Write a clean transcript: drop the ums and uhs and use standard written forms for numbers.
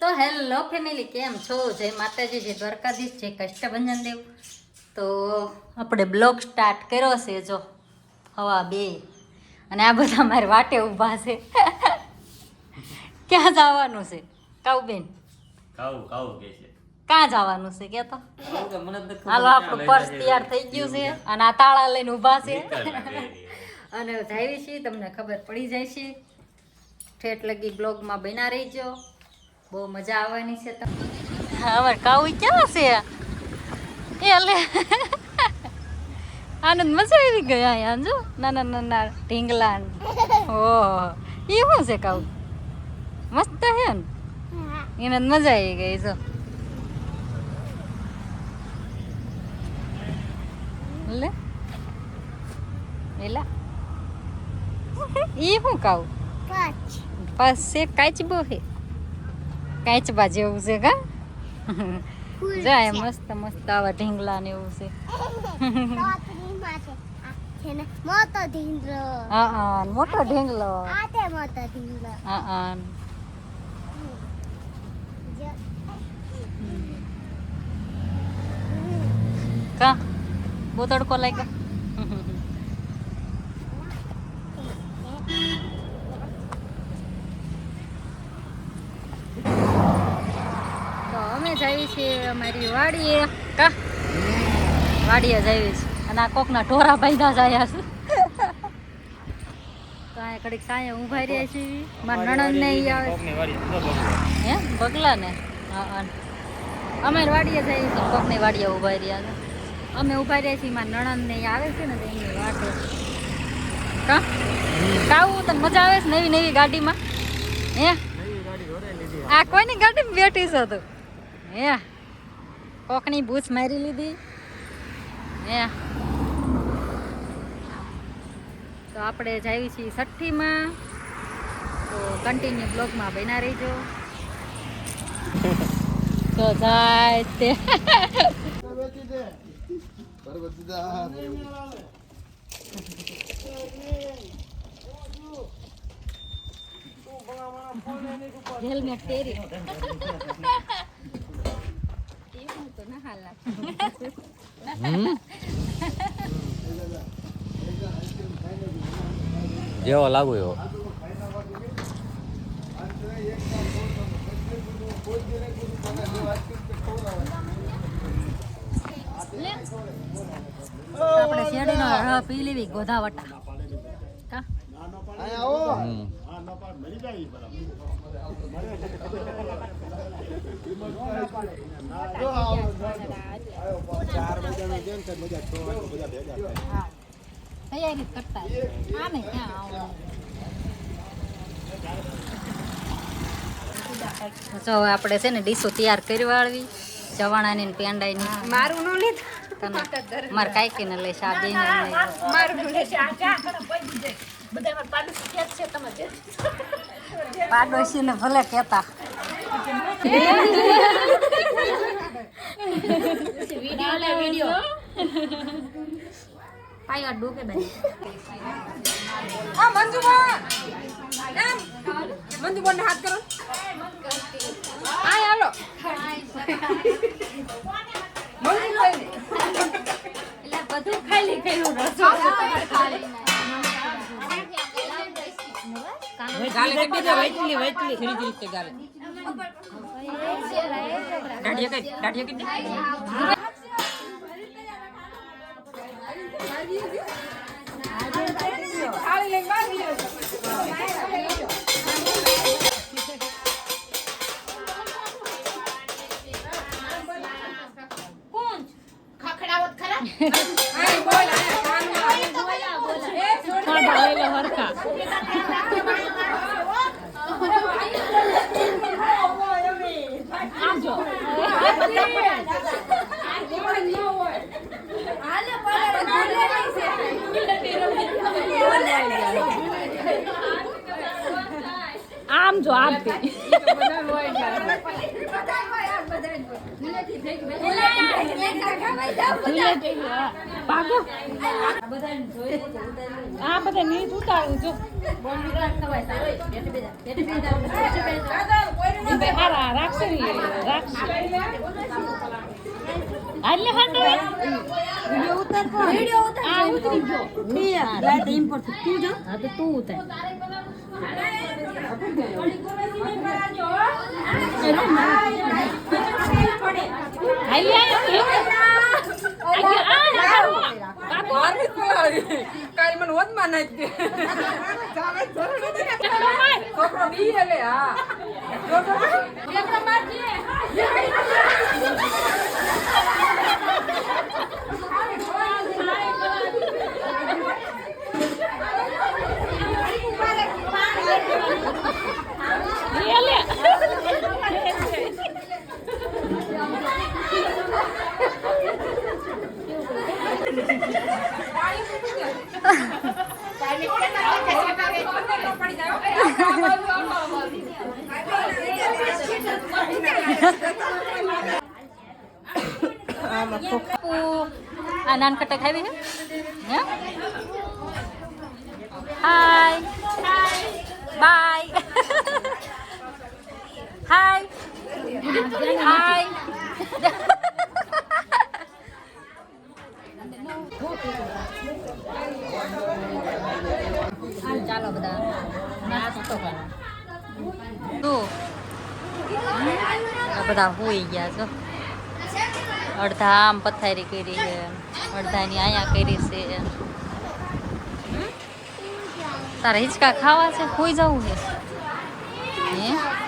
તો hello family, કેમ છો? જય માતાજી, જય દ્વારકાધીશ, જય કષ્ટભંજન દેવ. તો આપણે બ્લોગ સ્ટાર્ટ કર્યો છે. જો હવા 2 અને આ બધા મારી વાટે ઊભા છે. ક્યાં જવાનું છે કાઉબેન? કાઉ કે છે ક્યાં જવાનું છે કે તો? હાલો, આપણું પર્સ તૈયાર થઈ ગયું છે અને આ તાળા લઈને ઊભા છે. અને જાવી છીએ, તમને ખબર પડી જાય છે. ઠેઠ લગી બ્લોગમાં બના રહીજો, બહુ મજા આવવાની છે. હા, અમારે કાઉ ક્યાં છે? એ લે આનંદ, મજા આવી ગઈ અહીંયા. જો નાના નાના ઢીંગલા. ઓહ, એ શું છે કાઉ? મસ્ત છે ને? એને મજા આવી ગઈ. જો લે એલા ઈ શું કાઉ? પાસ છે કાચબો છે, કાચબા જેવું છે કા? જાય મસ્ત મસ્ત આવા ઢીંગલા ને એવું છે. મોટો ઢીંગલો. હા, મોટો ઢીંગલો. આ તે મોટો ઢીંગલો. હા. કા બહુ તડકો લાગ્યો. તો અમે જઈએ છીએ અમારી વાડીએ. કા વાડીએ જઈએ છીએ અને આ કોકના ઢોરા બાંધા જાય છે. તો અહીંયા કડીક સાયા ઊભા રહ્યા છીએ. મારા નણંદ ને ઈ આવે હે બગલા ને. હા, અમારી વાડીએ જઈએ છીએ, કોકની વાડીએ ઊભા રહ્યા છે. અમે ઊભા રહ્યા છીએ, મારા નણંદ ને ઈ આવે છે ને, તો એમની વાટે. કા કાવું તને મજા આવે છે નવી નવી ગાડીમાં? હે આ કોઈની ગાડીમાં બેઠી છો તું? હે કોકની બૂચ મારી લીધી. હે તો આપણે જઈએ છીએ છઠ્ઠીમાં. તો કન્ટિન્યુ બ્લોગમાં બના રહીજો. તો જાય તે હેલ્મેટ પહેરી તો ના હાલ જેવો લાગુ એવો. આપણે શેરડીનો રહ પી લેવી, ગોધાવટા. કા તૈયારી કરતા આને ક્યાં આવું. જો આપણે છે ને ડીશો તૈયાર કરી વાળવી, ચવાણાની ને પેંડાની. મારું નો લીધ. મારે કાંઈ ને લઈ શાક દઈને મારું નો લે પાડોશી ને ભલે કેતા. વિડિયો પાયા ડોકે બાઈ. આ મંજુબા એમ મંજુબા ને હાથ કરો. આ હાલો એટલે બધું ખાલી કર્યું રસો ખાલી ગાલે કટી દે વૈતલી વૈતલી ખરી રીતે ગાલે દાઢિયા કટી ખાલી લઈ મારી લ્યો. કોણ ખખડાવત ખરા? આય બોલ આય બોલા એ છોડ ડાલેલો હરખા. આમ જો આમ જો આપી ભાગો આ બધા નીચ ઉતારું જો હારા રાખશે ને રાખશે આલે હાટો વિડિયો ઉતાર આ ઉતરી ગયો લાઈટ એમ પર તું જો હા તો તું ઉતાર કાઈ મને હોત માં નાખી છોકરો બી લે હા આ નાનકટા ખાવી છે હે હાય બાય હાય હાય ચાલો બધા નાસ્તો કરો આ બધા હોઈ ગયા છો અડધા આમ પથારી કરી છે અડધાની અહીંયા કરી છે તારે હિંચકા ખાવા છે હોઈ જવું છે હે